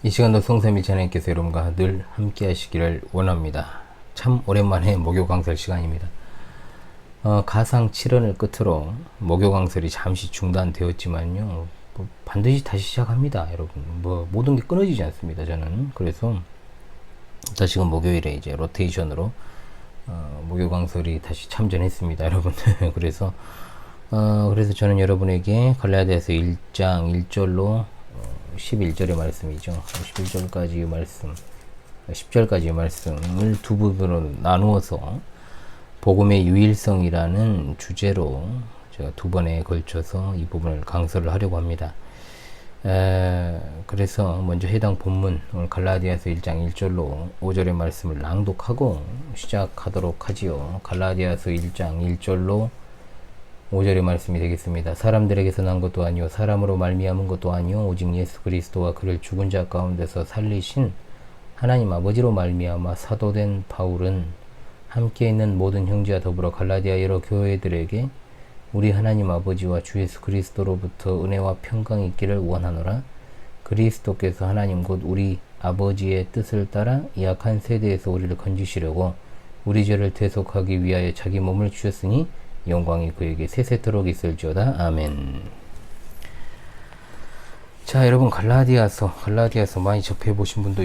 이 시간도 성삼이 자네께서 여러분과 늘 함께 하시기를 원합니다. 참 오랜만에 목요 강설 시간입니다. 가상 7원을 끝으로 목요 강설이 잠시 중단되었지만요, 반드시 다시 시작합니다. 여러분, 모든 게 끊어지지 않습니다. 저는 그래서 다시금 목요일에 이제 로테이션으로 목요 강설이 다시 참전했습니다. 여러분. 그래서 저는 여러분에게 갈라디아서 1장 1절로 11절의 말씀이죠. 11절까지의 말씀, 10절까지의 말씀을 두 부분으로 나누어서 복음의 유일성이라는 주제로 제가 두 번에 걸쳐서 이 부분을 강설을 하려고 합니다. 그래서 먼저 해당 본문, 오늘 갈라디아서 1장 1절로 5절의 말씀을 낭독하고 시작하도록 하지요. 갈라디아서 1장 1절로 5절의 말씀이 되겠습니다. 사람들에게서 난 것도 아니요 사람으로 말미암은 것도 아니요 오직 예수 그리스도와 그를 죽은 자 가운데서 살리신 하나님 아버지로 말미암아 사도된 바울은 함께 있는 모든 형제와 더불어 갈라디아 여러 교회들에게 우리 하나님 아버지와 주 예수 그리스도로부터 은혜와 평강이 있기를 원하노라. 그리스도께서 하나님 곧 우리 아버지의 뜻을 따라 이 악한 세대에서 우리를 건지시려고 우리 죄를 대속하기 위하여 자기 몸을 주셨으니 영광이 그에게 세세토록 있을지어다. 아멘. 자, 여러분, 갈라디아서 많이 접해보신 분도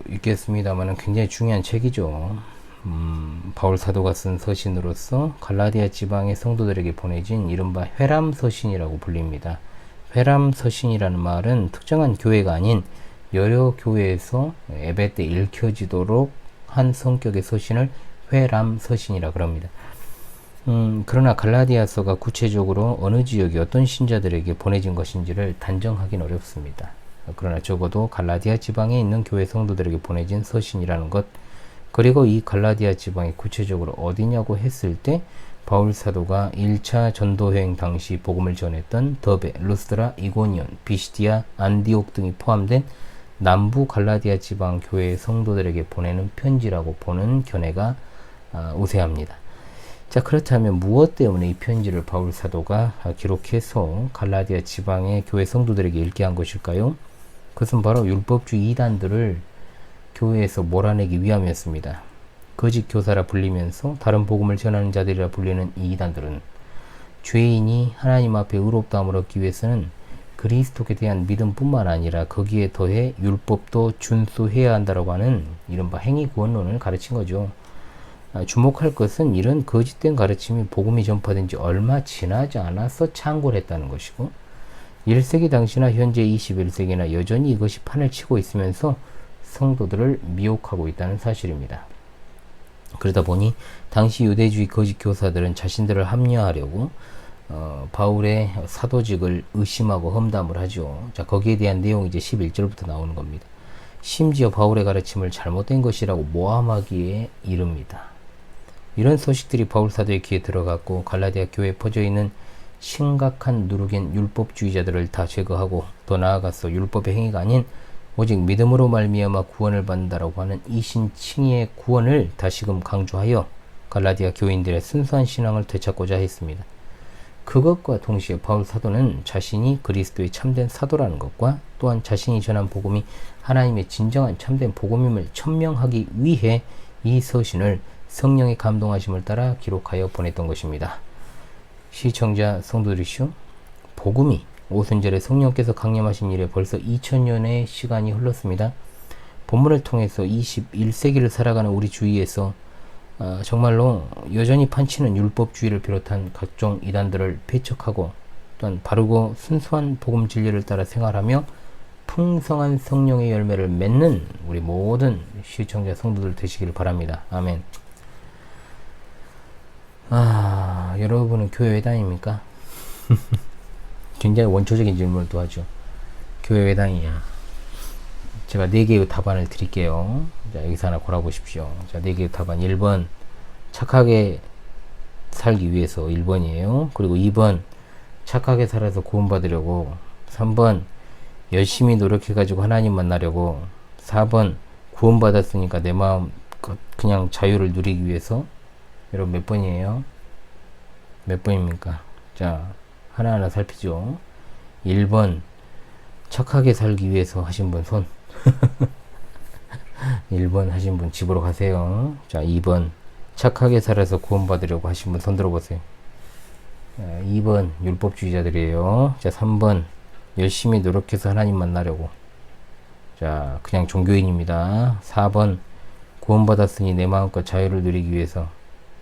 있겠습니다만 굉장히 중요한 책이죠. 바울 사도가 쓴 서신으로서 갈라디아 지방의 성도들에게 보내진 이른바 회람 서신이라고 불립니다. 회람 서신이라는 말은 특정한 교회가 아닌 여러 교회에서 예배 때 읽혀지도록 한 성격의 서신을 회람 서신이라 그럽니다. 그러나 갈라디아서가 구체적으로 어느 지역의 어떤 신자들에게 보내진 것인지를 단정하기는 어렵습니다. 그러나 적어도 갈라디아 지방에 있는 교회 성도들에게 보내진 서신이라는 것, 그리고 이 갈라디아 지방이 구체적으로 어디냐고 했을 때 바울 사도가 1차 전도여행 당시 복음을 전했던 더베, 루스드라, 이고니온, 비시디아, 안디옥 등이 포함된 남부 갈라디아 지방 교회 성도들에게 보내는 편지라고 보는 견해가 우세합니다. 자, 그렇다면 무엇 때문에 이 편지를 바울 사도가 기록해서 갈라디아 지방의 교회 성도들에게 읽게 한 것일까요? 그것은 바로 율법주의 이단들을 교회에서 몰아내기 위함이었습니다. 거짓 교사라 불리면서 다른 복음을 전하는 자들이라 불리는 이 이단들은 죄인이 하나님 앞에 의롭다함을 얻기 위해서는 그리스도에 대한 믿음뿐만 아니라 거기에 더해 율법도 준수해야 한다고 하는 이른바 행위구원론을 가르친 거죠. 주목할 것은 이런 거짓된 가르침이 복음이 전파된 지 얼마 지나지 않아서 창궐 했다는 것이고, 1세기 당시나 현재 21세기나 여전히 이것이 판을 치고 있으면서 성도들을 미혹하고 있다는 사실입니다. 그러다 보니 당시 유대주의 거짓 교사들은 자신들을 합리화하려고 바울의 사도직을 의심하고 험담을 하죠. 자, 거기에 대한 내용이 이제 11절부터 나오는 겁니다. 심지어 바울의 가르침을 잘못된 것이라고 모함하기에 이릅니다. 이런 소식들이 바울 사도의 귀에 들어갔고 갈라디아 교회에 퍼져 있는 심각한 누룩인 율법주의자들을 다 제거하고 더 나아가서 율법의 행위가 아닌 오직 믿음으로 말미암아 구원을 받는다라고 하는 이신칭의의 구원을 다시금 강조하여 갈라디아 교인들의 순수한 신앙을 되찾고자 했습니다. 그것과 동시에 바울 사도는 자신이 그리스도의 참된 사도라는 것과 또한 자신이 전한 복음이 하나님의 진정한 참된 복음임을 천명하기 위해 이 서신을 성령의 감동하심을 따라 기록하여 보냈던 것입니다. 시청자 성도들이시오, 복음이 오순절에 성령께서 강림하신 이래 벌써 2000년의 시간이 흘렀습니다. 본문을 통해서 21세기를 살아가는 우리 주위에서 정말로 여전히 판치는 율법주의를 비롯한 각종 이단들을 배척하고 또한 바르고 순수한 복음 진리를 따라 생활하며 풍성한 성령의 열매를 맺는 우리 모든 시청자 성도들 되시기를 바랍니다. 아멘. 여러분은 교회 왜 다닙니까? 굉장히 원초적인 질문을 또 하죠. 교회 왜 다니냐? 제가 4개의 답안을 드릴게요. 자, 여기서 하나 골라보십시오. 자, 4개의 답안. 1번, 착하게 살기 위해서 1번이에요. 그리고 2번, 착하게 살아서 구원받으려고. 3번, 열심히 노력해가지고 하나님 만나려고. 4번, 구원받았으니까 내 마음 그냥 자유를 누리기 위해서. 여러분 몇 번이에요? 몇 번입니까? 자, 하나하나 살피죠. 1번, 착하게 살기 위해서 하신 분 손. 1번 하신 분 집으로 가세요. 자, 2번 착하게 살아서 구원받으려고 하신 분 손 들어보세요. 2번 율법주의자들이에요. 자, 3번 열심히 노력해서 하나님 만나려고. 자, 그냥 종교인입니다. 4번 구원받았으니 내 마음껏 자유를 누리기 위해서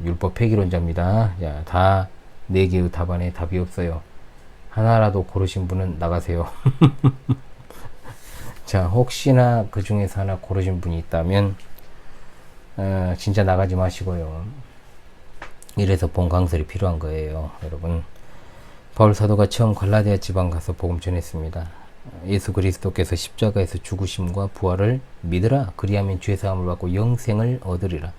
율법 폐기론자입니다. 자, 다 4개의 답안에 답이 없어요. 하나라도 고르신 분은 나가세요. 자, 혹시나 그 중에서 하나 고르신 분이 있다면 진짜 나가지 마시고요. 이래서 본 강설이 필요한 거예요. 여러분, 바울 사도가 처음 갈라디아 지방 가서 복음 전했습니다. 예수 그리스도께서 십자가에서 죽으심과 부활을 믿으라. 그리하면 죄사함을 받고 영생을 얻으리라.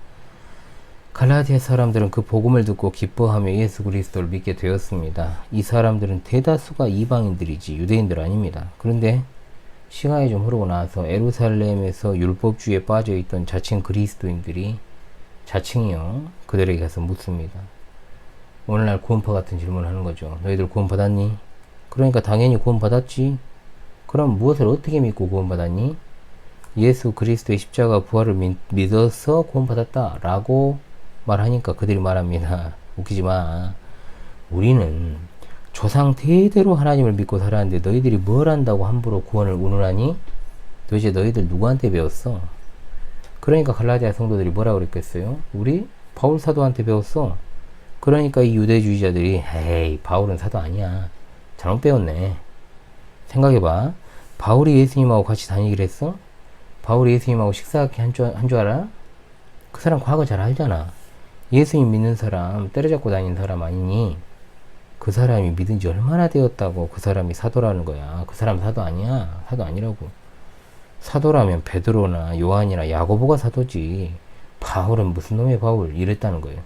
갈라디아 사람들은 그 복음을 듣고 기뻐하며 예수 그리스도를 믿게 되었습니다. 이 사람들은 대다수가 이방인들이지 유대인들 아닙니다. 그런데 시간이 좀 흐르고 나서 예루살렘에서 율법주의에 빠져있던 자칭 그리스도인들이 자칭이요 그들에게 가서 묻습니다. 오늘날 구원파 같은 질문을 하는 거죠. 너희들 구원 받았니? 그러니까 당연히 구원 받았지. 그럼 무엇을 어떻게 믿고 구원 받았니? 예수 그리스도의 십자가 부활을 믿어서 구원 받았다 라고 말하니까 그들이 말합니다. 웃기지 마. 우리는 조상 대대로 하나님을 믿고 살았는데 너희들이 뭘 안다고 함부로 구원을 운운하니? 도대체 너희들 누구한테 배웠어? 그러니까 갈라디아 성도들이 뭐라고 그랬겠어요? 우리 바울 사도한테 배웠어. 그러니까 이 유대주의자들이 에이 바울은 사도 아니야. 잘못 배웠네. 생각해봐. 바울이 예수님하고 같이 다니기로 했어? 바울이 예수님하고 식사하게 한 줄 알아? 그 사람 과거 잘 알잖아. 예수님 믿는 사람 때려잡고 다니는 사람 아니니? 그 사람이 믿은 지 얼마나 되었다고 그 사람이 사도라는 거야. 그 사람 사도 아니야. 사도 아니라고. 사도라면 베드로나 요한이나 야고보가 사도지. 바울은 무슨 놈의 바울 이랬다는 거예요.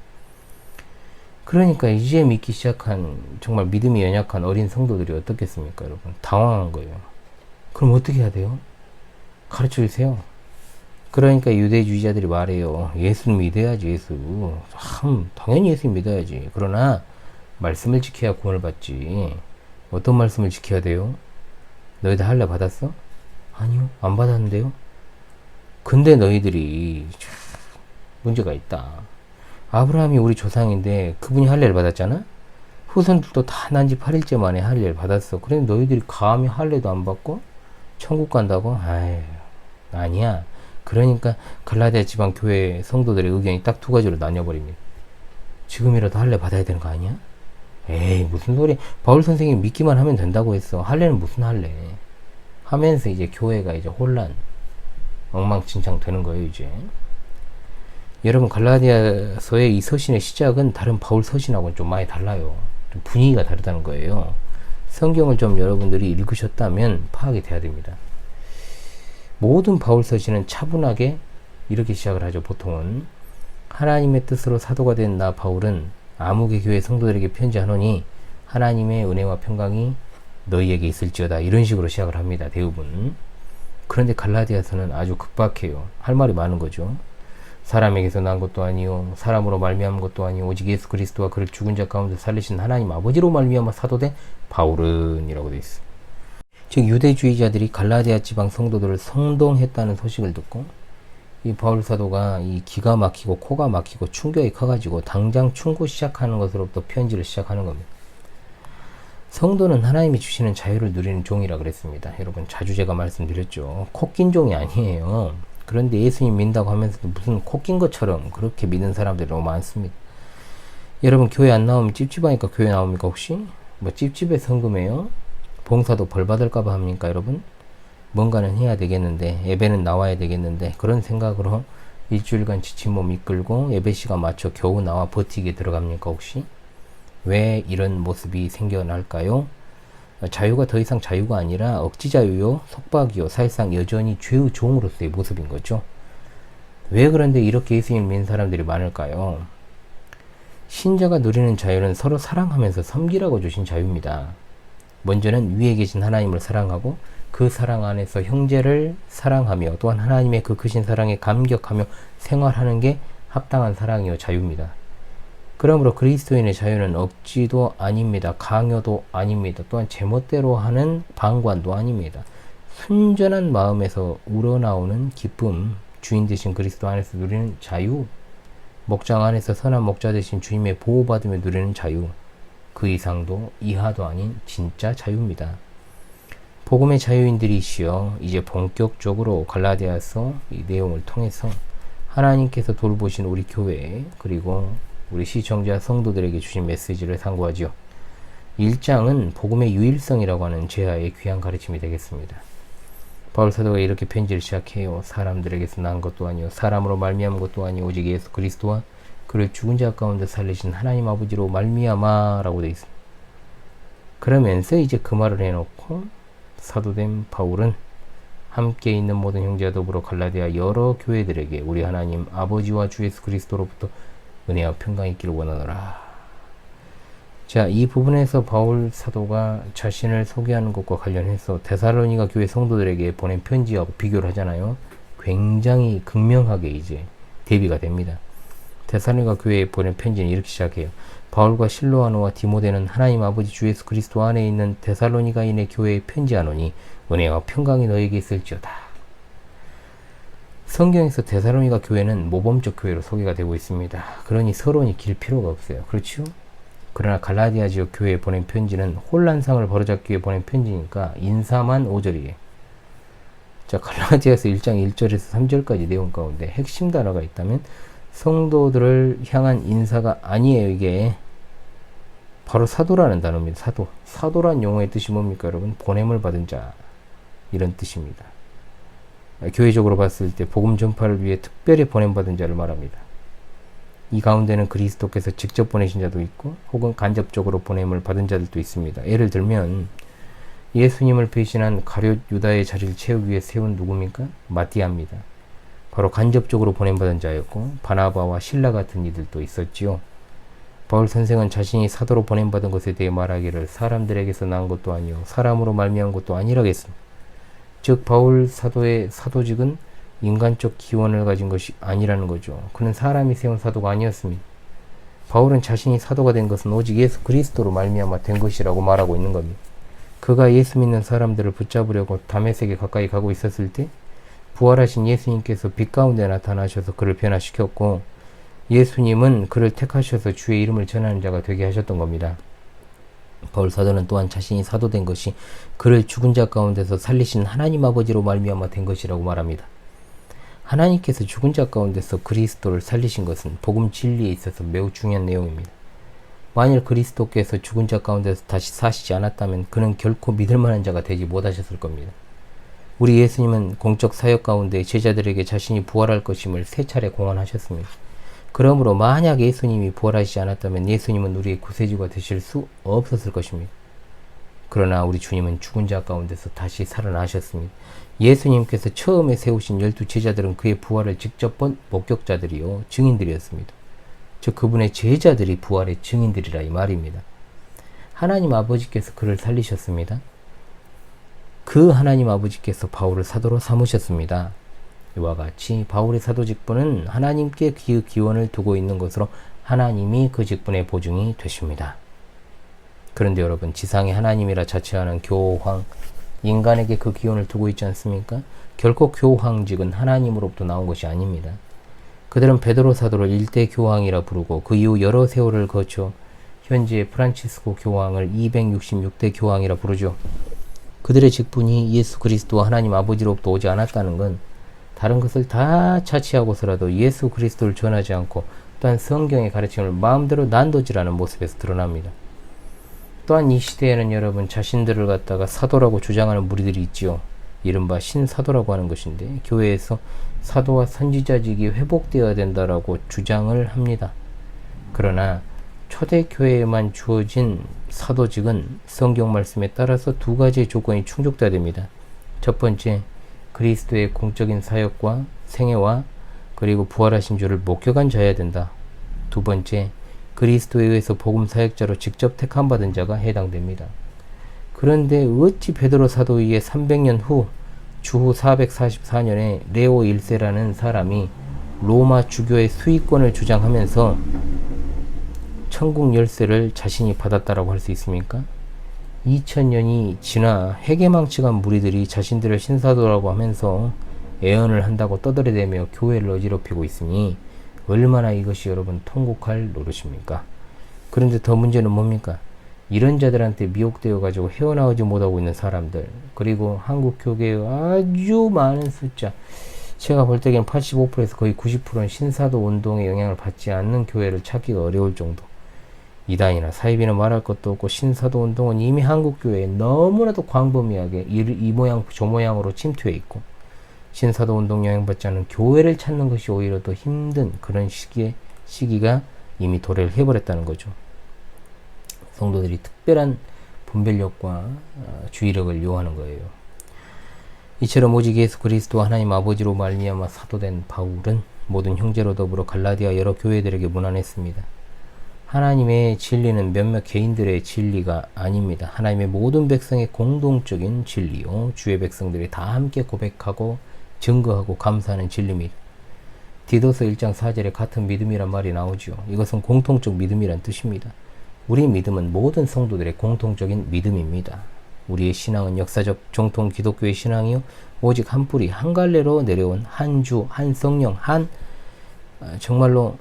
그러니까 이제 믿기 시작한 정말 믿음이 연약한 어린 성도들이 어떻겠습니까, 여러분? 당황한 거예요. 그럼 어떻게 해야 돼요? 가르쳐 주세요. 그러니까 유대주의자들이 말해요. 예수 믿어야지, 예수. 당연히 예수 믿어야지. 그러나 말씀을 지켜야 구원을 받지. 어떤 말씀을 지켜야 돼요? 너희들 할례 받았어? 아니요, 안 받았는데요. 근데 너희들이 문제가 있다. 아브라함이 우리 조상인데 그분이 할례를 받았잖아? 후손들도 다 난 지 8일째 만에 할례를 받았어. 그런데 너희들이 감히 할례도 안 받고 천국 간다고? 아유, 아니야. 그러니까 갈라디아 지방 교회 성도들의 의견이 딱 2가지로 나뉘어버립니다. 지금이라도 할례 받아야 되는 거 아니야? 에이, 무슨 소리. 바울 선생님이 믿기만 하면 된다고 했어. 할례는 무슨 할례. 하면서 이제 교회가 이제 혼란, 엉망진창 되는 거예요, 이제. 여러분, 갈라디아서의 이 서신의 시작은 다른 바울 서신하고는 좀 많이 달라요. 좀 분위기가 다르다는 거예요. 성경을 좀 여러분들이 읽으셨다면 파악이 돼야 됩니다. 모든 바울 서신은 차분하게 이렇게 시작을 하죠. 보통은 하나님의 뜻으로 사도가 된 나 바울은 아무개 교회 성도들에게 편지하노니 하나님의 은혜와 평강이 너희에게 있을지어다. 이런 식으로 시작을 합니다. 대부분. 그런데 갈라디아서는 아주 급박해요. 할 말이 많은 거죠. 사람에게서 난 것도 아니요 사람으로 말미암은 것도 아니요 오직 예수 그리스도와 그를 죽은 자 가운데 살리신 하나님 아버지로 말미암아 사도된 바울은 이라고 되어 있어요. 즉 유대주의자들이 갈라디아 지방 성도들을 성동했다는 소식을 듣고 이 바울 사도가 이 기가 막히고 코가 막히고 충격이 커가지고 당장 충고 시작하는 것으로부터 편지를 시작하는 겁니다. 성도는 하나님이 주시는 자유를 누리는 종이라 그랬습니다. 여러분 자주 제가 말씀드렸죠. 코낀 종이 아니에요. 그런데 예수님 믿는다고 하면서도 무슨 코낀 것처럼 그렇게 믿는 사람들이 너무 많습니다. 여러분 교회 안 나오면 찝찝하니까 교회 나옵니까 혹시? 뭐 찝찝해 성금해요? 봉사도 벌 받을까봐 합니까 여러분? 뭔가는 해야 되겠는데 예배는 나와야 되겠는데 그런 생각으로 일주일간 지친 몸 이끌고 예배 시간 맞춰 겨우 나와 버티게 들어갑니까 혹시? 왜 이런 모습이 생겨날까요? 자유가 더 이상 자유가 아니라 억지 자유요, 속박이요, 사실상 여전히 죄의 종으로서의 모습인 거죠. 왜 그런데 이렇게 예수님을 믿는 사람들이 많을까요? 신자가 누리는 자유는 서로 사랑하면서 섬기라고 주신 자유입니다. 먼저는 위에 계신 하나님을 사랑하고 그 사랑 안에서 형제를 사랑하며 또한 하나님의 그 크신 사랑에 감격하며 생활하는 게 합당한 사랑이요 자유입니다. 그러므로 그리스도인의 자유는 억지도 아닙니다. 강요도 아닙니다. 또한 제멋대로 하는 방관도 아닙니다. 순전한 마음에서 우러나오는 기쁨, 주인 되신 그리스도 안에서 누리는 자유, 목장 안에서 선한 목자 되신 주님의 보호받으며 누리는 자유, 그 이상도 이하도 아닌 진짜 자유입니다. 복음의 자유인들이시여, 이제 본격적으로 갈라디아서 이 내용을 통해서 하나님께서 돌보신 우리 교회, 그리고 우리 시청자 성도들에게 주신 메시지를 상고하지요. 1장은 복음의 유일성이라고 하는 제하의 귀한 가르침이 되겠습니다. 바울 사도가 이렇게 편지를 시작해요. 사람들에게서 난 것도 아니요 사람으로 말미암은 것도 아니요 오직 예수 그리스도와 그를 죽은 자 가운데 살리신 하나님 아버지로 말미암아라고 되어 있습니다. 그러면서 이제 그 말을 해놓고 사도된 바울은 함께 있는 모든 형제와 더불어 갈라디아 여러 교회들에게 우리 하나님 아버지와 주 예수 그리스도로부터 은혜와 평강이 있기를 원하노라. 자, 이 부분에서 바울 사도가 자신을 소개하는 것과 관련해서 데살로니가 교회 성도들에게 보낸 편지하고 비교를 하잖아요. 굉장히 극명하게 이제 대비가 됩니다. 데살로니가 교회에 보낸 편지는 이렇게 시작해요. 바울과 실로아노와 디모데는 하나님 아버지 주 예수 그리스도 안에 있는 데살로니가인의 교회에 편지하노니 은혜와 평강이 너에게 있을지어다. 성경에서 데살로니가 교회는 모범적 교회로 소개가 되고 있습니다. 그러니 서론이 길 필요가 없어요. 그렇죠? 그러나 갈라디아 지역 교회에 보낸 편지는 혼란상을 바로잡기 위해 보낸 편지니까 인사만 5절이에요. 자, 갈라디아서 1장 1절에서 3절까지 내용 가운데 핵심 단어가 있다면 성도들을 향한 인사가 아니에요. 이게 바로 사도라는 단어입니다. 사도란 용어의 뜻이 뭡니까 여러분? 보냄을 받은 자, 이런 뜻입니다. 교회적으로 봤을 때 복음 전파를 위해 특별히 보냄받은 자를 말합니다. 이 가운데는 그리스도께서 직접 보내신 자도 있고 혹은 간접적으로 보냄을 받은 자들도 있습니다. 예를 들면 예수님을 배신한 가룟 유다의 자리를 채우기 위해 세운 누굽니까? 마띠아입니다. 바로 간접적으로 보냄받은 자였고 바나바와 실라 같은 이들도 있었지요. 바울 선생은 자신이 사도로 보냄받은 것에 대해 말하기를 사람들에게서 난 것도 아니요 사람으로 말미암은 것도 아니라겠습니다. 즉 바울 사도의 사도직은 인간적 기원을 가진 것이 아니라는 거죠. 그는 사람이 세운 사도가 아니었습니다. 바울은 자신이 사도가 된 것은 오직 예수 그리스도로 말미암아 된 것이라고 말하고 있는 겁니다. 그가 예수 믿는 사람들을 붙잡으려고 다메섹에 가까이 가고 있었을 때 부활하신 예수님께서 빛 가운데 나타나셔서 그를 변화시켰고 예수님은 그를 택하셔서 주의 이름을 전하는 자가 되게 하셨던 겁니다. 바울 사도는 또한 자신이 사도된 것이 그를 죽은 자 가운데서 살리신 하나님 아버지로 말미암아 된 것이라고 말합니다. 하나님께서 죽은 자 가운데서 그리스도를 살리신 것은 복음 진리에 있어서 매우 중요한 내용입니다. 만일 그리스도께서 죽은 자 가운데서 다시 사시지 않았다면 그는 결코 믿을 만한 자가 되지 못하셨을 겁니다. 우리 예수님은 공적 사역 가운데 제자들에게 자신이 부활할 것임을 세 차례 공언하셨습니다. 그러므로 만약 예수님이 부활하시지 않았다면 예수님은 우리의 구세주가 되실 수 없었을 것입니다. 그러나 우리 주님은 죽은 자 가운데서 다시 살아나셨습니다. 예수님께서 처음에 세우신 12 제자들은 그의 부활을 직접 본 목격자들이요 증인들이었습니다. 즉 그분의 제자들이 부활의 증인들이라 이 말입니다. 하나님 아버지께서 그를 살리셨습니다. 그 하나님 아버지께서 바울을 사도로 삼으셨습니다. 이와 같이 바울의 사도 직분은 하나님께 그 기원을 두고 있는 것으로 하나님이 그 직분의 보증이 되십니다. 그런데 여러분, 지상의 하나님이라 자처하는 교황, 인간에게 그 기원을 두고 있지 않습니까? 결코 교황직은 하나님으로부터 나온 것이 아닙니다. 그들은 베드로 사도를 일대 교황이라 부르고 그 이후 여러 세월을 거쳐 현재 프란치스코 교황을 266대 교황이라 부르죠. 그들의 직분이 예수 그리스도와 하나님 아버지로부터 오지 않았다는 건 다른 것을 다 차치하고서라도 예수 그리스도를 전하지 않고 또한 성경의 가르침을 마음대로 난도질하는 모습에서 드러납니다. 또한 이 시대에는 여러분 자신들을 갖다가 사도라고 주장하는 무리들이 있지요. 이른바 신사도라고 하는 것인데 교회에서 사도와 선지자직이 회복되어야 된다라고 주장을 합니다. 그러나 초대교회에만 주어진 사도직은 성경 말씀에 따라서 두 가지의 조건이 충족돼야 됩니다. 첫 번째, 그리스도의 공적인 사역과 생애와 그리고 부활하신 주를 목격한 자여야 된다. 두 번째, 그리스도에 의해서 복음 사역자로 직접 택함받은 자가 해당됩니다. 그런데 어찌 베드로 사도 이후에 300년 후 주후 444년에 레오 1세라는 사람이 로마 주교의 수의권을 주장하면서 천국 열쇠를 자신이 받았다라고 할 수 있습니까? 2000년이 지나 해계망측한 무리들이 자신들을 신사도라고 하면서 애언을 한다고 떠들어대며 교회를 어지럽히고 있으니 얼마나 이것이 여러분 통곡할 노릇입니까? 그런데 더 문제는 뭡니까? 이런 자들한테 미혹되어 가지고 헤어나오지 못하고 있는 사람들, 그리고 한국 교계의 아주 많은 숫자, 제가 볼 때엔 85%에서 거의 90%는 신사도 운동의 영향을 받지 않는 교회를 찾기가 어려울 정도. 이단이나 사이비는 말할 것도 없고 신사도 운동은 이미 한국 교회에 너무나도 광범위하게 이 모양 저 모양으로 침투해 있고, 신사도 운동 영향받지 않는 교회를 찾는 것이 오히려 더 힘든 그런 시기가 이미 도래를 해버렸다는 거죠. 성도들이 특별한 분별력과 주의력을 요하는 거예요. 이처럼 오직 예수 그리스도 하나님 아버지로 말미암아 사도된 바울은 모든 형제로 더불어 갈라디아 여러 교회들에게 문안했습니다. 하나님의 진리는 몇몇 개인들의 진리가 아닙니다. 하나님의 모든 백성의 공동적인 진리요, 주의 백성들이 다 함께 고백하고 증거하고 감사하는 진리입니다. 디도서 1장 4절에 같은 믿음이란 말이 나오죠. 이것은 공통적 믿음이란 뜻입니다. 우리 믿음은 모든 성도들의 공통적인 믿음입니다. 우리의 신앙은 역사적 정통 기독교의 신앙이요, 오직 한 뿌리 한 갈래로 내려온 한 주, 한 성령, 정말로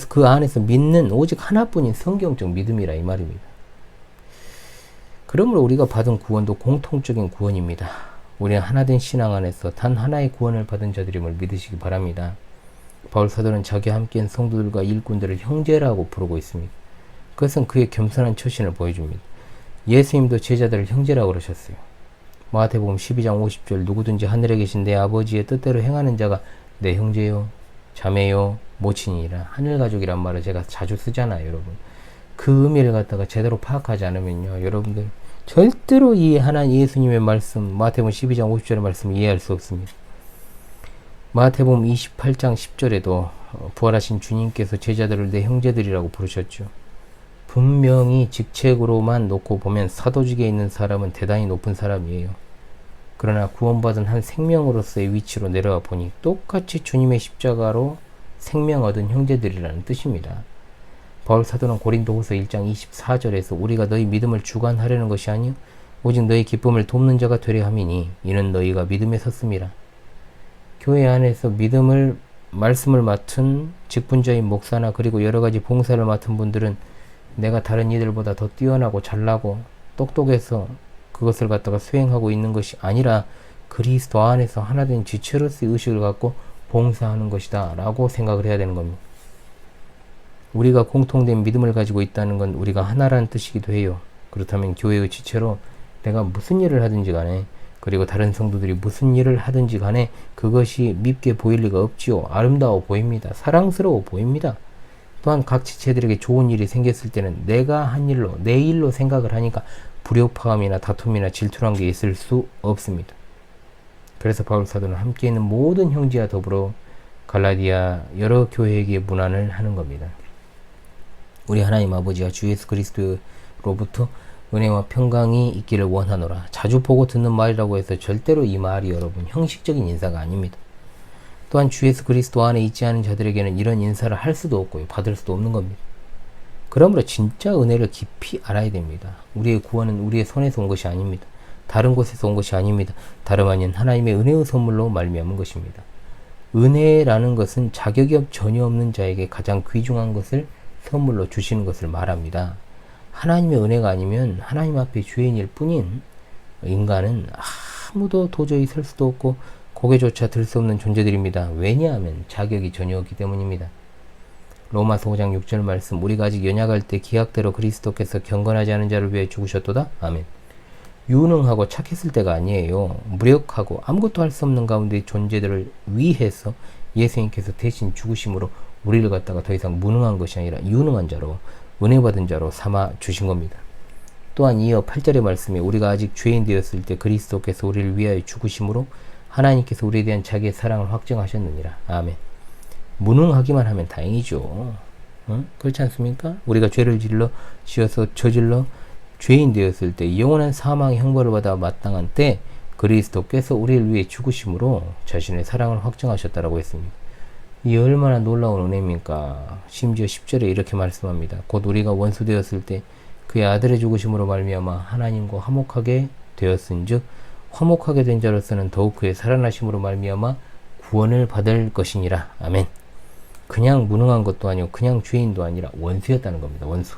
그 안에서 믿는 오직 하나뿐인 성경적 믿음이라 이 말입니다. 그러므로 우리가 받은 구원도 공통적인 구원입니다. 우리는 하나된 신앙 안에서 단 하나의 구원을 받은 자들임을 믿으시기 바랍니다. 바울 사도는 자기와 함께한 성도들과 일꾼들을 형제라고 부르고 있습니다. 그것은 그의 겸손한 처신을 보여줍니다. 예수님도 제자들을 형제라고 그러셨어요. 마태복음 12장 50절, 누구든지 하늘에 계신 내 아버지의 뜻대로 행하는 자가 내 형제요, 자매요, 모친이라. 하늘가족이란 말을 제가 자주 쓰잖아요, 여러분. 그 의미를 갖다가 제대로 파악하지 않으면요, 여러분들 절대로 이 하나님 예수님의 말씀, 마태복음 12장 50절의 말씀을 이해할 수 없습니다. 마태복음 28장 10절에도 부활하신 주님께서 제자들을 내 형제들이라고 부르셨죠. 분명히 직책으로만 놓고 보면 사도직에 있는 사람은 대단히 높은 사람이에요. 그러나 구원받은 한 생명으로서의 위치로 내려와 보니 똑같이 주님의 십자가로 생명 얻은 형제들이라는 뜻입니다. 바울 사도는 고린도후서 1장 24절에서 우리가 너희 믿음을 주관하려는 것이 아니요 오직 너희 기쁨을 돕는 자가 되려 함이니 이는 너희가 믿음에 섰음이라. 교회 안에서 말씀을 맡은 직분자인 목사나 그리고 여러 가지 봉사를 맡은 분들은 내가 다른 이들보다 더 뛰어나고 잘나고 똑똑해서 그것을 갖다가 수행하고 있는 것이 아니라 그리스도 안에서 하나된 지체로서의 의식을 갖고 봉사하는 것이다 라고 생각을 해야 되는 겁니다. 우리가 공통된 믿음을 가지고 있다는 건 우리가 하나라는 뜻이기도 해요. 그렇다면 교회의 지체로 내가 무슨 일을 하든지 간에, 그리고 다른 성도들이 무슨 일을 하든지 간에 그것이 밉게 보일 리가 없지요. 아름다워 보입니다. 사랑스러워 보입니다. 또한 각 지체들에게 좋은 일이 생겼을 때는 내가 한 일로, 내 일로 생각을 하니까 불협화음이나 다툼이나 질투란 게 있을 수 없습니다. 그래서 바울 사도는 함께 있는 모든 형제와 더불어 갈라디아 여러 교회에게 문안을 하는 겁니다. 우리 하나님 아버지와 주 예수 그리스도로부터 은혜와 평강이 있기를 원하노라. 자주 보고 듣는 말이라고 해서 절대로 이 말이 여러분 형식적인 인사가 아닙니다. 또한 주 예수 그리스도 안에 있지 않은 자들에게는 이런 인사를 할 수도 없고요, 받을 수도 없는 겁니다. 그러므로 진짜 은혜를 깊이 알아야 됩니다. 우리의 구원은 우리의 손에서 온 것이 아닙니다. 다른 곳에서 온 것이 아닙니다. 다름 아닌 하나님의 은혜의 선물로 말미암은 것입니다. 은혜라는 것은 자격이 전혀 없는 자에게 가장 귀중한 것을 선물로 주시는 것을 말합니다. 하나님의 은혜가 아니면 하나님 앞에 죄인일 뿐인 인간은 아무도 도저히 설 수도 없고 고개조차 들 수 없는 존재들입니다. 왜냐하면 자격이 전혀 없기 때문입니다. 로마서 5장 6절 말씀, 우리가 아직 연약할 때 기약대로 그리스도께서 경건하지 않은 자를 위해 죽으셨도다. 아멘. 유능하고 착했을 때가 아니에요. 무력하고 아무것도 할 수 없는 가운데 존재들을 위해서 예수님께서 대신 죽으심으로 우리를 갖다가 더 이상 무능한 것이 아니라 유능한 자로, 은혜받은 자로 삼아 주신 겁니다. 또한 이어 8절의 말씀에 우리가 아직 죄인 되었을 때 그리스도께서 우리를 위하여 죽으심으로 하나님께서 우리에 대한 자기의 사랑을 확증하셨느니라. 아멘. 무능하기만 하면 다행이죠. 그렇지 않습니까? 우리가 죄를 지어서 저질러 죄인 되었을 때 영원한 사망의 형벌을 받아 마땅한 때 그리스도께서 우리를 위해 죽으심으로 자신의 사랑을 확증하셨다라고 했습니다. 이 얼마나 놀라운 은혜입니까? 심지어 10절에 이렇게 말씀합니다. 곧 우리가 원수 되었을 때 그의 아들의 죽으심으로 말미암아 하나님과 화목하게 되었은즉 화목하게 된 자로서는 더욱 그의 살아나심으로 말미암아 구원을 받을 것이니라. 아멘. 그냥 무능한 것도 아니고 그냥 죄인도 아니라 원수였다는 겁니다. 원수.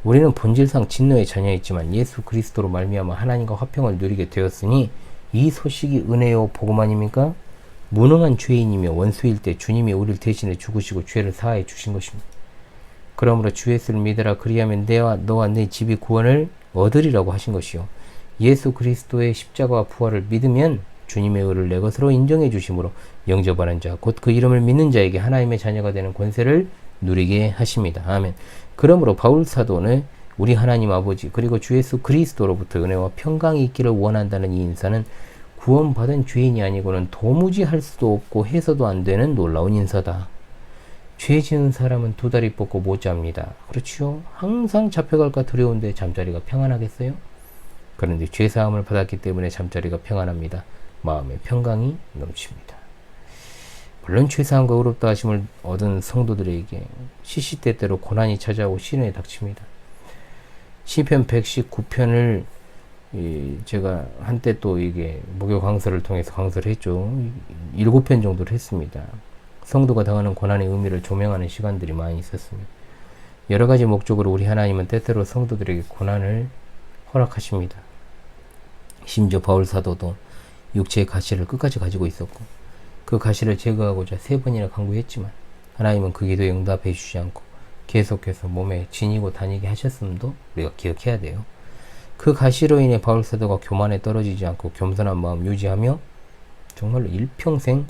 우리는 본질상 진노의 자녀였지만 예수 그리스도로 말미암아 하나님과 화평을 누리게 되었으니 이 소식이 은혜요 복음 아닙니까? 무능한 죄인이며 원수일 때 주님이 우리를 대신해 죽으시고 죄를 사하여 주신 것입니다. 그러므로 주 예수를 믿으라. 그리하면 너와 내 집이 구원을 얻으리라고 하신 것이요. 예수 그리스도의 십자가와 부활을 믿으면 주님의 의를 내 것으로 인정해 주심으로 영접하는 자, 곧 그 이름을 믿는 자에게 하나님의 자녀가 되는 권세를 누리게 하십니다. 아멘. 그러므로 바울 사도는 우리 하나님 아버지 그리고 주 예수 그리스도로부터 은혜와 평강이 있기를 원한다는 이 인사는 구원받은 죄인이 아니고는 도무지 할 수도 없고 해서도 안 되는 놀라운 인사다. 죄 지은 사람은 두 다리 뻗고 못 잡니다. 그렇지요? 항상 잡혀갈까 두려운데 잠자리가 평안하겠어요? 그런데 죄사함을 받았기 때문에 잠자리가 평안합니다. 마음에 평강이 넘칩니다. 물론 죄사함과 의롭다 하심을 얻은 성도들에게 시시때때로 고난이 찾아오고 시련이 닥칩니다. 시편 119편을 제가 한때 또 이게 목요 강서를 통해서 강서를 했죠. 7편 정도를 했습니다. 성도가 당하는 고난의 의미를 조명하는 시간들이 많이 있었습니다. 여러 가지 목적으로 우리 하나님은 때때로 성도들에게 고난을 허락하십니다. 심지어 바울 사도도 육체의 가시를 끝까지 가지고 있었고 그 가시를 제거하고자 3번이나 강구했지만 하나님은 그 기도에 응답해 주지 않고 계속해서 몸에 지니고 다니게 하셨음도 우리가 기억해야 돼요. 그 가시로 인해 바울 사도가 교만에 떨어지지 않고 겸손한 마음 유지하며 정말로 일평생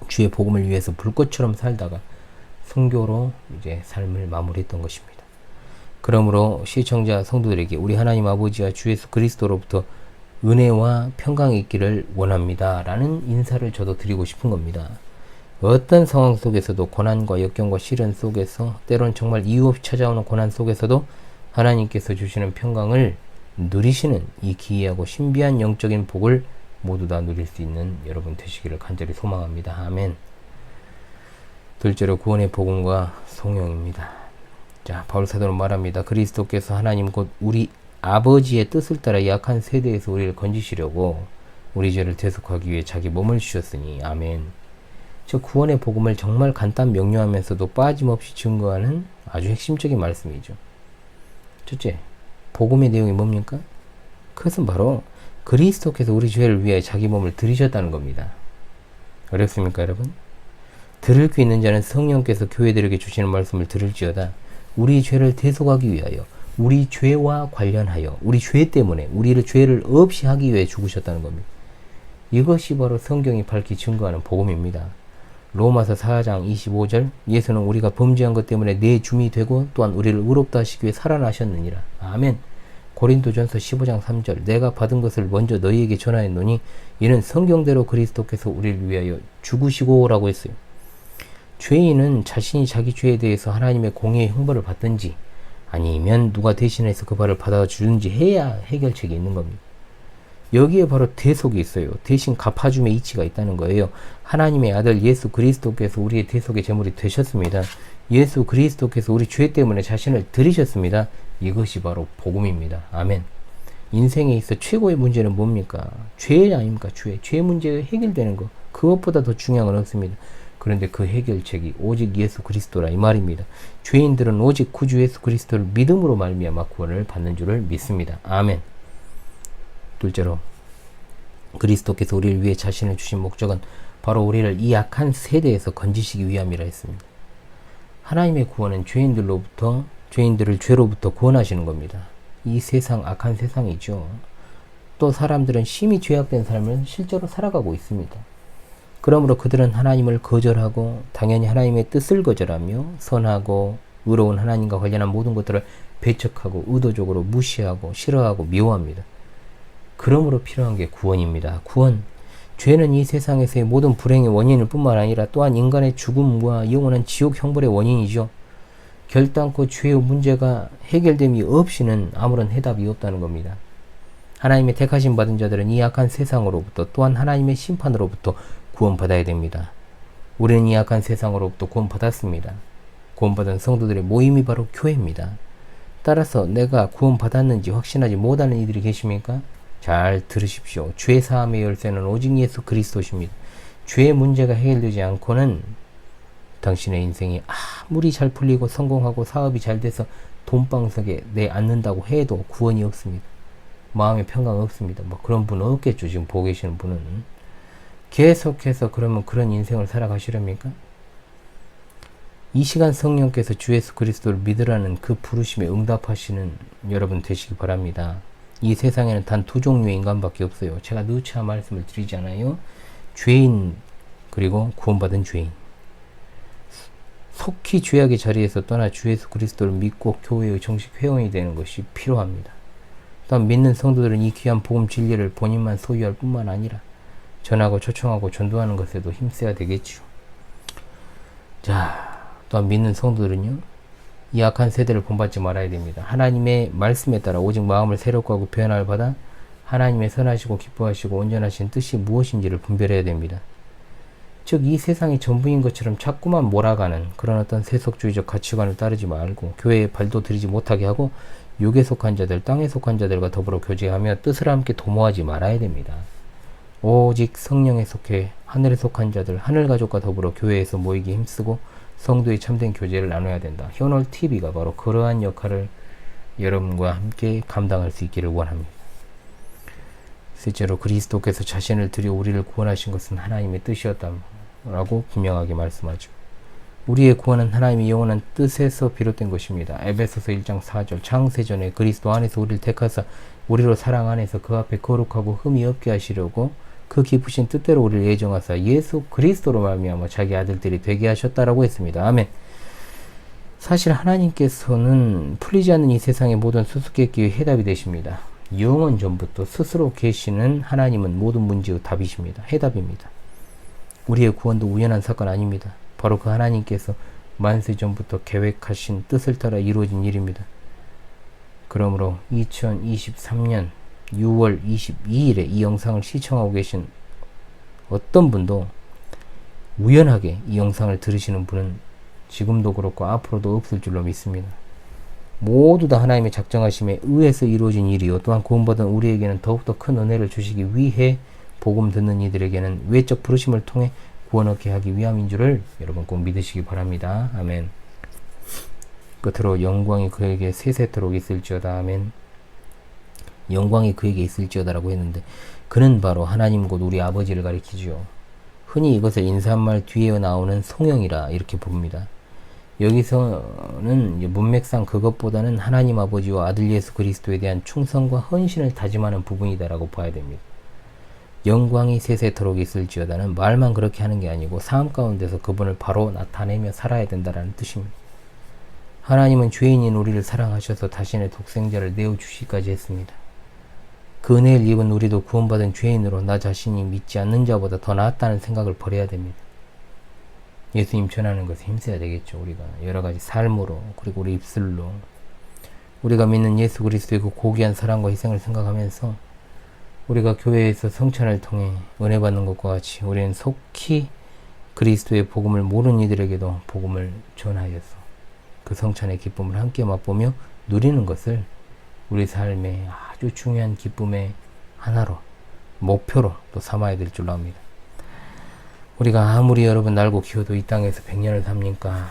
주의 복음을 위해서 불꽃처럼 살다가 순교로 이제 삶을 마무리했던 것입니다. 그러므로 시청자 성도들에게 우리 하나님 아버지와 주 예수 그리스도로부터 은혜와 평강이 있기를 원합니다. 라는 인사를 저도 드리고 싶은 겁니다. 어떤 상황 속에서도 고난과 역경과 시련 속에서 때론 정말 이유 없이 찾아오는 고난 속에서도 하나님께서 주시는 평강을 누리시는 이 기이하고 신비한 영적인 복을 모두 다 누릴 수 있는 여러분 되시기를 간절히 소망합니다. 아멘. 둘째로 구원의 복음과 성령입니다. 자, 바울 사도는 말합니다. 그리스도께서 하나님 곧 우리 아버지의 뜻을 따라 약한 세대에서 우리를 건지시려고 우리 죄를 대속하기 위해 자기 몸을 주셨으니 아멘. 저 구원의 복음을 정말 간단 명료하면서도 빠짐없이 증거하는 아주 핵심적인 말씀이죠. 첫째, 복음의 내용이 뭡니까? 그것은 바로 그리스도께서 우리 죄를 위해 자기 몸을 들이셨다는 겁니다. 어렵습니까, 여러분? 들을 귀 있는 자는 성령께서 교회들에게 주시는 말씀을 들을지어다. 우리 죄를 대속하기 위하여, 우리 죄와 관련하여, 우리 죄 때문에 우리를 죄를 없이 하기 위해 죽으셨다는 겁니다. 이것이 바로 성경이 밝히 증거하는 복음입니다. 로마서 4장 25절 예수는 우리가 범죄한 것 때문에 내 줌이 되고 또한 우리를 의롭다 하시기 위해 살아나셨느니라. 아멘. 고린도전서 15장 3절 내가 받은 것을 먼저 너희에게 전하였노니 이는 성경대로 그리스도께서 우리를 위하여 죽으시고 라고 했어요. 죄인은 자신이 자기 죄에 대해서 하나님의 공의의 형벌을 받든지 아니면 누가 대신해서 그 벌을 받아주든지 해야 해결책이 있는 겁니다. 여기에 바로 대속이 있어요. 대신 갚아줌의 이치가 있다는 거예요. 하나님의 아들 예수 그리스도께서 우리의 대속의 제물이 되셨습니다. 예수 그리스도께서 우리 죄 때문에 자신을 들이셨습니다. 이것이 바로 복음입니다. 아멘. 인생에 있어 최고의 문제는 뭡니까? 죄 아닙니까? 죄 문제가 해결되는 거. 그것보다 더 중요한 건 없습니다. 그런데 그 해결책이 오직 예수 그리스도라 이 말입니다. 죄인들은 오직 구주 예수 그리스도를 믿음으로 말미암아 구원을 받는 줄을 믿습니다. 아멘. 둘째로 그리스도께서 우리를 위해 자신을 주신 목적은 바로 우리를 이 악한 세대에서 건지시기 위함이라 했습니다. 하나님의 구원은 죄인들을 죄로부터 구원하시는 겁니다. 이 세상 악한 세상이죠. 또 사람들은 심히 죄악된 삶을 실제로 살아가고 있습니다. 그러므로 그들은 하나님을 거절하고 당연히 하나님의 뜻을 거절하며 선하고 의로운 하나님과 관련한 모든 것들을 배척하고 의도적으로 무시하고 싫어하고 미워합니다. 그러므로 필요한 게 구원입니다. 구원. 죄는 이 세상에서의 모든 불행의 원인일 뿐만 아니라 또한 인간의 죽음과 영원한 지옥 형벌의 원인이죠. 결단코 죄의 문제가 해결됨이 없이는 아무런 해답이 없다는 겁니다. 하나님의 택하심 받은 자들은 이 악한 세상으로부터 또한 하나님의 심판으로부터 구원받아야 됩니다. 우리는 이 악한 세상으로부터 구원받았습니다. 구원받은 성도들의 모임이 바로 교회입니다. 따라서 내가 구원받았는지 확신하지 못하는 이들이 계십니까? 잘 들으십시오. 죄 사함의 열쇠는 오직 예수 그리스도십니다. 죄의 문제가 해결되지 않고는 당신의 인생이 아무리 잘 풀리고 성공하고 사업이 잘 돼서 돈방석에 내앉는다고 해도 구원이 없습니다. 마음의 평강 없습니다. 뭐 그런 분 없겠죠. 지금 보고 계시는 분은. 계속해서 그러면 그런 인생을 살아가시렵니까? 이 시간 성령께서 주 예수 그리스도를 믿으라는 그 부르심에 응답하시는 여러분 되시기 바랍니다. 이 세상에는 단 두 종류의 인간밖에 없어요. 제가 누차 말씀을 드리잖아요. 죄인 그리고 구원받은 죄인. 속히 죄악의 자리에서 떠나 주 예수 그리스도를 믿고 교회의 정식 회원이 되는 것이 필요합니다. 또한 믿는 성도들은 이 귀한 복음 진리를 본인만 소유할 뿐만 아니라 전하고 초청하고 전도하는 것에도 힘써야 되겠죠. 자, 또한 믿는 성도들은요, 이 악한 세대를 본받지 말아야 됩니다. 하나님의 말씀에 따라 오직 마음을 새롭고 하고 변화를 받아 하나님의 선하시고 기뻐하시고 온전하신 뜻이 무엇인지를 분별해야 됩니다. 즉 이 세상이 전부인 것처럼 자꾸만 몰아가는 그런 어떤 세속주의적 가치관을 따르지 말고 교회에 발도 들이지 못하게 하고 육에 속한 자들, 땅에 속한 자들과 더불어 교제하며 뜻을 함께 도모하지 말아야 됩니다. 오직 성령에 속해 하늘에 속한 자들, 하늘 가족과 더불어 교회에서 모이기 힘쓰고 성도의 참된 교제를 나눠야 된다. 현올 TV가 바로 그러한 역할을 여러분과 함께 감당할 수 있기를 원합니다. 실제로 그리스도께서 자신을 들여 우리를 구원하신 것은 하나님의 뜻이었다라고 분명하게 말씀하죠. 우리의 구원은 하나님의 영원한 뜻에서 비롯된 것입니다. 에베소서 1장 4절 창세전에 그리스도 안에서 우리를 택하사 우리로 사랑 안에서 그 앞에 거룩하고 흠이 없게 하시려고 그 기쁘신 뜻대로 우리를 예정하사 예수 그리스도로 말미암아 자기 아들들이 되게 하셨다라고 했습니다. 아멘. 사실 하나님께서는 풀리지 않는 이 세상의 모든 수수께끼의 해답이 되십니다. 영원 전부터 스스로 계시는 하나님은 모든 문제의 답이십니다. 해답입니다. 우리의 구원도 우연한 사건 아닙니다. 바로 그 하나님께서 만세 전부터 계획하신 뜻을 따라 이루어진 일입니다. 그러므로 2023년 6월 22일에 이 영상을 시청하고 계신 어떤 분도 우연하게 이 영상을 들으시는 분은 지금도 그렇고 앞으로도 없을 줄로 믿습니다. 모두 다 하나님의 작정하심에 의해서 이루어진 일이요 또한 구원받은 우리에게는 더욱더 큰 은혜를 주시기 위해 복음 듣는 이들에게는 외적 부르심을 통해 구원 얻게 하기 위함인 줄을 여러분 꼭 믿으시기 바랍니다. 아멘. 끝으로 영광이 그에게 세세토록 있을지어다. 아멘. 영광이 그에게 있을지어다라고 했는데 그는 바로 하나님 곧 우리 아버지를 가리키지요. 흔히 이것을 인사말 뒤에 나오는 성령이라 이렇게 부릅니다. 여기서는 문맥상 그것보다는 하나님 아버지와 아들 예수 그리스도에 대한 충성과 헌신을 다짐하는 부분이다라고 봐야 됩니다. 영광이 세세토록 있을지어다는 말만 그렇게 하는 게 아니고 삶 가운데서 그분을 바로 나타내며 살아야 된다는 뜻입니다. 하나님은 죄인인 우리를 사랑하셔서 자신의 독생자를 내어주시기까지 했습니다. 그 은혜를 입은 우리도 구원받은 죄인으로 나 자신이 믿지 않는 자보다 더 낫다는 생각을 버려야 됩니다. 예수님 전하는 것에 힘써야 되겠죠. 우리가 여러가지 삶으로 그리고 우리 입술로 우리가 믿는 예수 그리스도의 그 고귀한 사랑과 희생을 생각하면서 우리가 교회에서 성찬을 통해 은혜 받는 것과 같이 우리는 속히 그리스도의 복음을 모르는 이들에게도 복음을 전하여서 그 성찬의 기쁨을 함께 맛보며 누리는 것을 우리 삶의 아주 중요한 기쁨의 하나로 목표로 또 삼아야 될 줄로 압니다. 우리가 아무리 여러분 날고 키워도 이 땅에서 100년을 삽니까?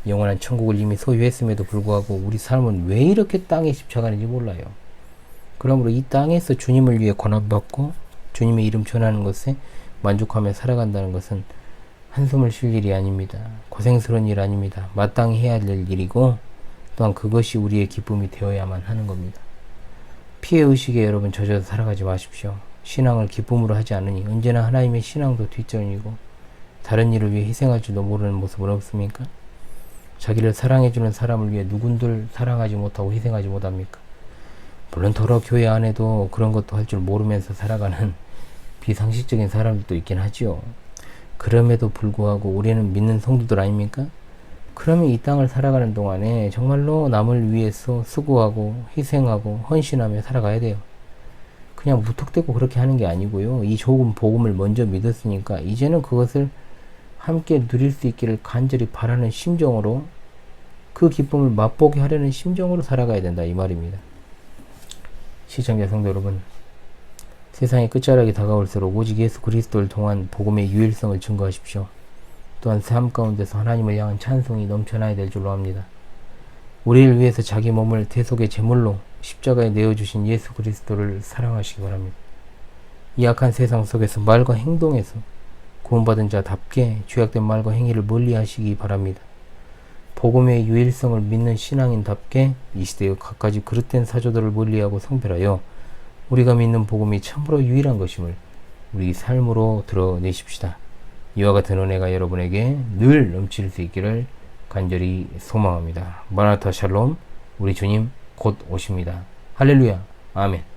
영원한 천국을 이미 소유했음에도 불구하고 우리 삶은 왜 이렇게 땅에 집착하는지 몰라요. 그러므로 이 땅에서 주님을 위해 고난받고 주님의 이름 전하는 것에 만족하며 살아간다는 것은 한숨을 쉴 일이 아닙니다. 고생스러운 일 아닙니다. 마땅히 해야 될 일이고 또한 그것이 우리의 기쁨이 되어야만 하는 겁니다. 피해의식에 여러분 젖어서 살아가지 마십시오. 신앙을 기쁨으로 하지 않으니 언제나 하나님의 신앙도 뒷전이고 다른 일을 위해 희생할 줄도 모르는 모습은 없습니까? 자기를 사랑해주는 사람을 위해 누군들 사랑하지 못하고 희생하지 못합니까? 물론 더러 교회 안에도 그런 것도 할 줄 모르면서 살아가는 비상식적인 사람들도 있긴 하지요. 그럼에도 불구하고 우리는 믿는 성도들 아닙니까? 그러면 이 땅을 살아가는 동안에 정말로 남을 위해서 수고하고 희생하고 헌신하며 살아가야 돼요. 그냥 무턱대고 그렇게 하는 게 아니고요. 이 좋은 복음을 먼저 믿었으니까 이제는 그것을 함께 누릴 수 있기를 간절히 바라는 심정으로 그 기쁨을 맛보게 하려는 심정으로 살아가야 된다 이 말입니다. 시청자 성도 여러분, 세상의 끝자락이 다가올수록 오직 예수 그리스도를 통한 복음의 유일성을 증거하십시오. 또한 삶 가운데서 하나님을 향한 찬송이 넘쳐나야 될 줄로 압니다. 우리를 위해서 자기 몸을 대속의 제물로 십자가에 내어주신 예수 그리스도를 사랑하시기 바랍니다. 이 악한 세상 속에서 말과 행동에서 구원받은 자답게 죄악된 말과 행위를 멀리하시기 바랍니다. 복음의 유일성을 믿는 신앙인답게 이 시대의 갖가지 그릇된 사조들을 멀리하고 성별하여 우리가 믿는 복음이 참으로 유일한 것임을 우리 삶으로 드러내십시다. 이와 같은 은혜가 여러분에게 늘 넘칠 수 있기를 간절히 소망합니다. 마라나타 샬롬, 우리 주님 곧 오십니다. 할렐루야, 아멘.